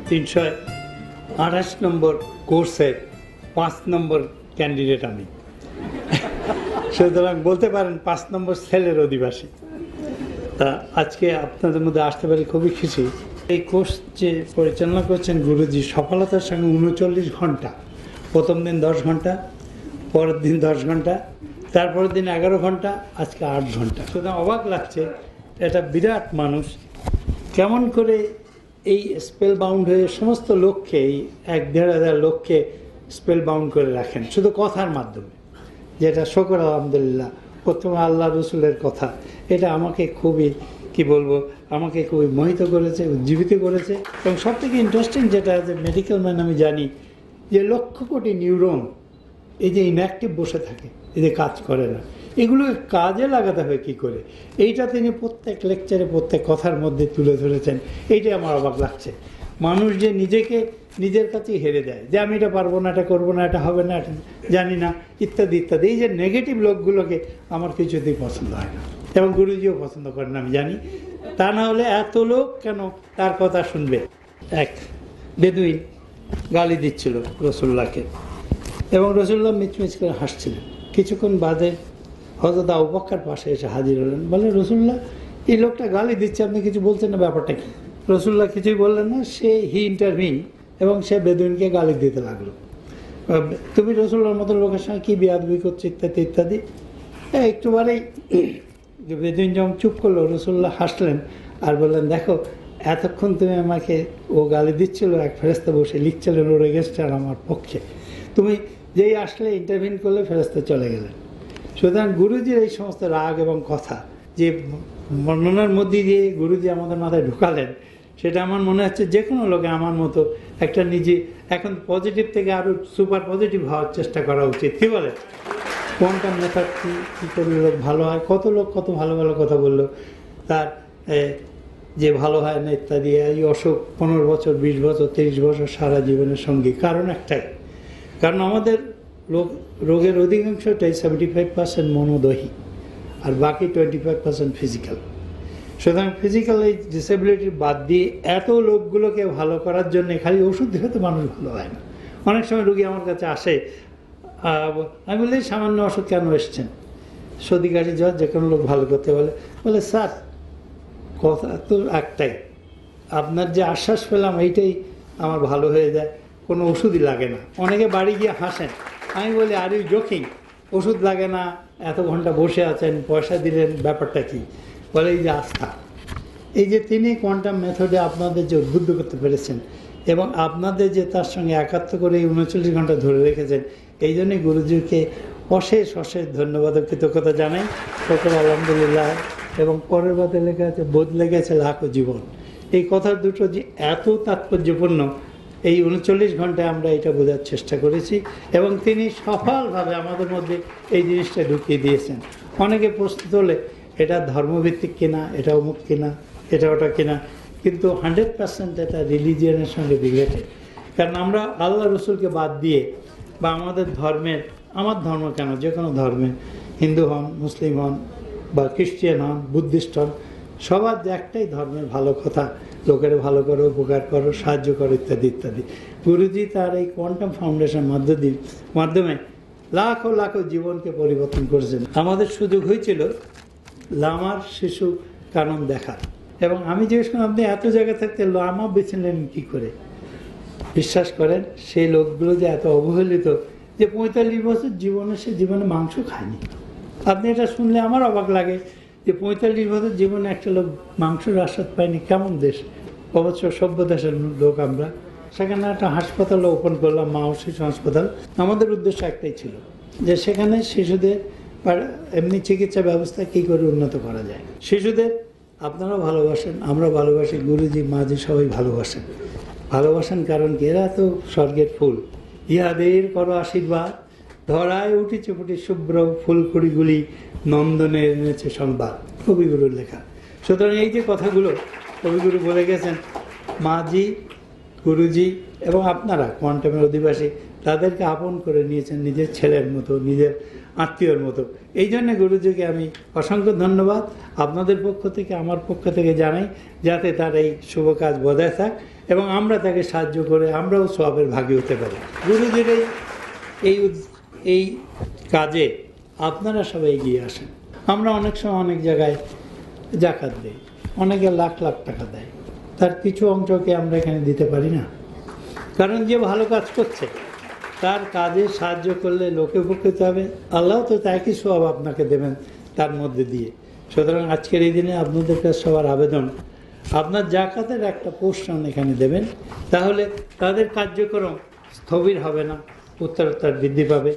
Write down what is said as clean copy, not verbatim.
328 নম্বর কোর্সের 5 নম্বর ক্যান্ডিডেট আমি। সুতরাং বলতে পারেন 5 নম্বর সেলের অধিবাসী। তা আজকে আপনাদের মধ্যে আসতে পারি খুবই খুশি। এই কোর্স যে পরিচালনা করছেন গুরুজি সফলতার সঙ্গে 39 ঘন্টা, প্রথম দিন 10 ঘন্টা, পরের দিন 10 ঘন্টা, তারপরের দিন 11 ঘন্টা, আজকে 8 ঘন্টা। সুতরাং অবাক লাগছে, এটা বিরাট মানুষ কেমন করে এই স্পেল বাউন্ড হয়ে সমস্ত লোককে, এই 1-1.5 লোককে স্পেল বাউন্ড করে রাখেন শুধু কথার মাধ্যমে, যেটা শকর আলহামদুলিল্লাহ। প্রথমে আল্লাহ রসুলের কথা, এটা আমাকে খুবই কি বলবো, আমাকে খুবই মোহিত করেছে, উজ্জীবিত করেছে। এবং সব থেকে ইন্টারেস্টিং যেটা, যে মেডিকেল ম্যান আমি জানি যে লক্ষ কোটি নিউরন এই যে ইনঅ্যাক্টিভ বসে থাকে, এই যে কাজ করে না, এগুলোকে কাজে লাগাতে হয় কী করে, এইটা তিনি প্রত্যেক লেকচারে প্রত্যেক কথার মধ্যে তুলে ধরেছেন। এইটাই আমার অবাক লাগছে। মানুষ যে নিজেকে নিজের কাছেই হেরে দেয়, যে আমি এটা পারবো না, এটা করবো না, এটা হবে না, এটা জানি না, ইত্যাদি ইত্যাদি। এই যে নেগেটিভ লোকগুলোকে আমার কিছুতেই পছন্দ হয় না, এবং গুরুজিও পছন্দ করেন আমি জানি। তা না হলে এত লোক কেন তার কথা শুনবে। এক বেদুইন গালি দিচ্ছিল রসুল্লাহকে, এবং রসুল্লাহ মিচমিচ করে হাসছিলেন। কিছুক্ষণ বাদে হযরত আবু বকর পাশে এসে হাজির হলেন, বলে রসুল্লাহ এই লোকটা গালি দিচ্ছে, আপনি কিছু বলছেন না, ব্যাপারটা কি? রসুল্লাহ কিছুই বললেন না, হি ইন্টারভিন, এবং সে বেদুইনকে গালি দিতে লাগলো। তুমি রসুল্লাহর মতো লোকের সঙ্গে কী বেয়াদবি করছো, ইত্যাদি ইত্যাদি। একটুবারেই বেদুইন যখন চুপ করলো, রসুল্লাহ হাসলেন আর বললেন, দেখো এতক্ষণ তুমি আমাকে, ও গালি দিচ্ছিল, এক ফেরেশতা বসে লিখছিলেন ওর এগেনস্টে আর আমার পক্ষে, তুমি যেই আসলে ইন্টারভিন করলে ফেরেশতা চলে গেলেন। সুতরাং গুরুজির এই সমস্ত রাগ এবং কথা যে বর্ণনার মধ্যে দিয়ে গুরুজি আমাদের মাথায় ঢুকালেন, সেটা আমার মনে হচ্ছে যে কোনো লোকে আমার মতো একটা নিজে এখন পজিটিভ থেকে আরও সুপার পজিটিভ হওয়ার চেষ্টা করা উচিত। কী বলে? কোয়ান্টাম মেথড কী করলে লোক ভালো হয়, কত লোক কত ভালো ভালো কথা বললো, তার যে ভালো হয় না ইত্যাদি। এই অসুখ 15 বছর, 20 বছর, 30 বছর সারা জীবনের সঙ্গী। কারণ একটাই, কারণ আমাদের রোগের অধিকাংশটাই 75% মনোদহী, আর বাকি 25% ফিজিক্যাল। সুতরাং ফিজিক্যাল এই ডিসেবিলিটির বাদ দিয়ে এত লোকগুলোকে ভালো করার জন্য খালি ওষুধ দিয়ে তো মানুষ ভালো হয় না। অনেক সময় রুগী আমার কাছে আসে, আমি বলি সামান্য ওষুধ কেন এসছেন, সর্দি কাশি জ্বর যে কোনো লোক ভালো করতে বলে স্যার কথা তো একটাই, আপনার যে আশ্বাস পেলাম এইটাই আমার ভালো হয়ে যায়, কোনো ওষুধই লাগে না। অনেকে বাড়ি গিয়ে হাসেন, আমি বলি আর ইউ জোকিং, ওষুধ লাগে না, এত ঘন্টা বসে আছেন, পয়সা দিলেন, ব্যাপারটা কি? বলে এই যে আস্থা, এই যে তিনি কোয়ান্টাম মেথডে আপনাদের যে উদ্বুদ্ধ করতে পেরেছেন, এবং আপনাদের যে তার সঙ্গে একাত্ম করে এই 39 ঘন্টা ধরে রেখেছেন, এই জন্যই গুরুজিকে অশেষ অশেষ ধন্যবাদ ও কৃতজ্ঞতা জানাই। সকল আলহামদুলিল্লাহ। এবং পরের বাদে লেখা আছে, বদলে গেছে লাখো জীবন। এই কথা দুটো যে এত তাৎপর্যপূর্ণ, এই 39 ঘন্টায় আমরা এটা বোঝার চেষ্টা করেছি, এবং তিনি সফলভাবে আমাদের মধ্যে এই জিনিসটা ঢুকিয়ে দিয়েছেন। অনেকে প্রশ্ন তোলে এটা ধর্মভিত্তিক কিনা, এটা অমুক কিনা, এটা ওটা কিনা, কিন্তু 100% এটা রিলিজিয়নের সঙ্গে রিলেটেড। কারণ আমরা আল্লাহ রসুলকে বাদ দিয়ে, বা আমাদের ধর্মের, আমার ধর্ম কেন, যে কোনো ধর্মের, হিন্দু হন, মুসলিম হন, বা খ্রিস্টান হন, বুদ্ধিস্ট হন, সবার যে একটাই ধর্মের ভালো কথা, লোকের ভালো করো, উপকার করো, সাহায্য করো, ইত্যাদি ইত্যাদি। গুরুজি তার এই কোয়ান্টাম ফাউন্ডেশন মাধ্যমে লাখো লাখো জীবনকে পরিবর্তন করেছেন। আমাদের সুযোগ হয়েছিল লামার শিশু কানন দেখার, এবং আমি জিজ্ঞেস করলাম, আপনি এত জায়গা থাকতে লামা বেছে নেন কী করে? বিশ্বাস করেন, সেই লোকগুলো যে এত অবহেলিত, যে 45 বছর জীবনে সে জীবনে মাংস খায়নি। আপনি এটা শুনলে আমার অবাক লাগে যে 45 বছর জীবনে একটা লোক মাংসের আস্বাদ পায়নি, কেমন দেশ? অবশ্য সভ্য দেশের লোক আমরা। সেখানে একটা হাসপাতাল ওপেন করলাম, মা ও শিশু হাসপাতাল। আমাদের উদ্দেশ্য একটাই ছিল যে সেখানে শিশুদের এমনি চিকিৎসা ব্যবস্থা কী করে উন্নত করা যায়। শিশুদের আপনারাও ভালোবাসেন, আমরা ভালোবাসি, গুরুজি মাঝি সবাই ভালোবাসেন কারণ কি? এরা তো স্বর্গের ফুল, ইহাদের করো আশীর্বাদ, ধরায় উঠেছে ফুটে শুভ্র ফুলকুড়িগুলি, নন্দনে এনেছে সংবাদ। কবিগুরুর লেখা। সুতরাং এই যে কথাগুলো কবিগুরু বলে গেছেন, মাঝি, গুরুজি এবং আপনারা কোয়ান্টামের অধিবাসী তাদেরকে আপন করে নিয়েছেন নিজের ছেলের মতো, নিজের আত্মীয়র মতো। এই জন্য গুরুজিকে আমি অসংখ্য ধন্যবাদ আপনাদের পক্ষ থেকে, আমার পক্ষ থেকে জানাই, যাতে তার এই শুভ কাজ বজায় থাক এবং আমরা তাকে সাহায্য করে আমরাও সওয়াবের ভাগী হতে পারি। গুরুজির এই কাজে আপনারা সবাই এগিয়ে আসেন। আমরা অনেক সময় অনেক জায়গায় জাকাত দিই, অনেকে লাখ লাখ টাকা দেয়, তার কিছু অংশকে আমরা এখানে দিতে পারি না। কারণ যে ভালো কাজ করছে তার কাজে সাহায্য করলে লোকে উপকৃত হবে, আল্লাহ তো একই সওয়াব আপনাকে দেবেন তার মধ্যে দিয়ে। সুতরাং আজকের এই দিনে আপনাদের কাছে সবার আবেদন, আপনার জাকাতের একটা পোর্শন এখানে দেবেন, তাহলে তাদের কার্যক্রম স্থবির হবে না, উত্তরোত্তর বৃদ্ধি পাবে।